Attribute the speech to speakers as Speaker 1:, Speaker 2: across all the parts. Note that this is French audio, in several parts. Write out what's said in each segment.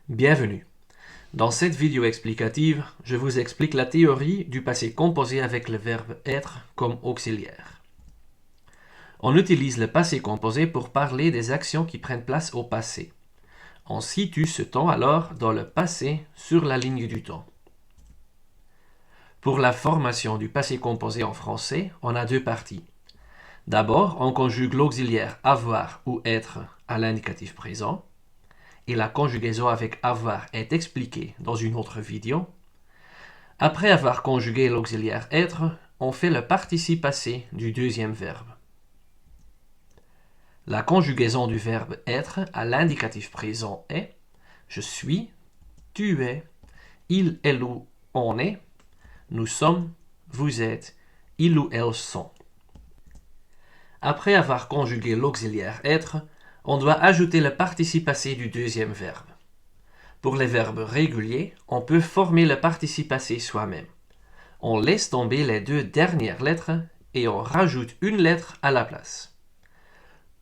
Speaker 1: Bienvenue. Dans cette vidéo explicative, je vous explique la théorie du passé composé avec le verbe être comme auxiliaire. On utilise le passé composé pour parler des actions qui prennent place au passé. On situe ce temps alors dans le passé sur la ligne du temps. Pour la formation du passé composé en français, on a deux parties. D'abord, on conjugue l'auxiliaire avoir ou être à l'indicatif présent. Et la conjugaison avec avoir est expliquée dans une autre vidéo. Après avoir conjugué l'auxiliaire être, on fait le participe passé du deuxième verbe. La conjugaison du verbe être à l'indicatif présent est je suis, tu es, il, elle ou on est, nous sommes, vous êtes, ils ou elles sont. Après avoir conjugué l'auxiliaire être, on doit ajouter le participe passé du deuxième verbe. Pour les verbes réguliers, on peut former le participe passé soi-même. On laisse tomber les deux dernières lettres et on rajoute une lettre à la place.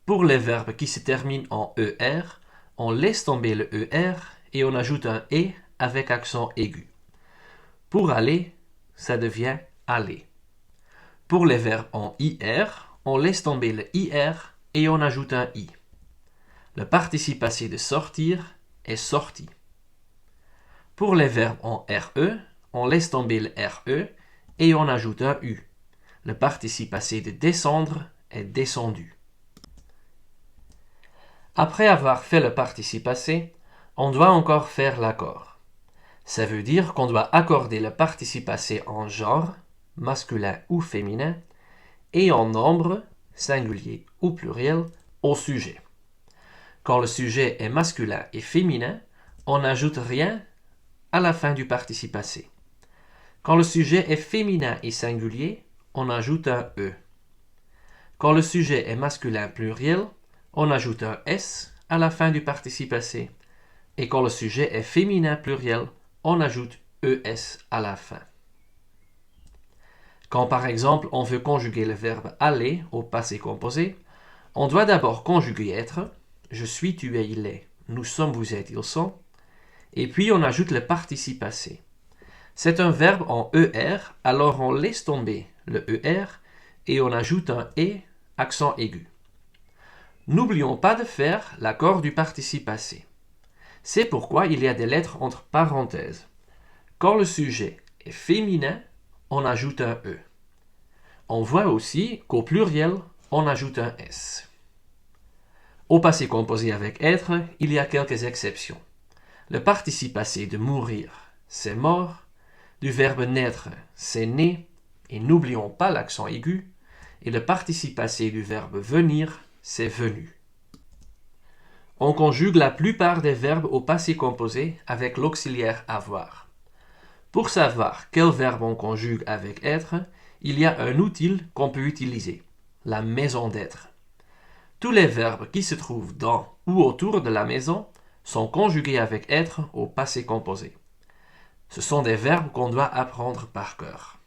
Speaker 1: Pour les verbes qui se terminent en ER, on laisse tomber le ER et on ajoute un E avec accent aigu. Pour aller, ça devient aller. Pour les verbes en IR, on laisse tomber le IR et on ajoute un I. Le participe passé de sortir est sorti. Pour les verbes en RE, on laisse tomber le RE et on ajoute un U. Le participe passé de descendre est descendu. Après avoir fait le participe passé, on doit encore faire l'accord. Ça veut dire qu'on doit accorder le participe passé en genre, masculin ou féminin, et en nombre, singulier ou pluriel, au sujet. Quand le sujet est masculin et féminin, on n'ajoute rien à la fin du participe passé. Quand le sujet est féminin et singulier, on ajoute un E. Quand le sujet est masculin pluriel, on ajoute un S à la fin du participe passé. Et quand le sujet est féminin pluriel, on ajoute ES à la fin. Quand par exemple on veut conjuguer le verbe aller au passé composé, on doit d'abord conjuguer être, je suis, tu es, il est, nous sommes, vous êtes, ils sont, et puis on ajoute le participe passé. C'est un verbe en ER, alors on laisse tomber le ER et on ajoute un E, accent aigu. N'oublions pas de faire l'accord du participe passé. C'est pourquoi il y a des lettres entre parenthèses. Quand le sujet est féminin, on ajoute un E. On voit aussi qu'au pluriel, on ajoute un S. Au passé composé avec être, il y a quelques exceptions. Le participe passé de mourir, c'est mort. Du verbe naître, c'est né, et n'oublions pas l'accent aigu, et le participe passé du verbe venir, c'est venu. On conjugue la plupart des verbes au passé composé avec l'auxiliaire avoir. Pour savoir quel verbe on conjugue avec être, il y a un outil qu'on peut utiliser, la maison d'être. Tous les verbes qui se trouvent dans ou autour de la maison sont conjugués avec être au passé composé. Ce sont des verbes qu'on doit apprendre par cœur.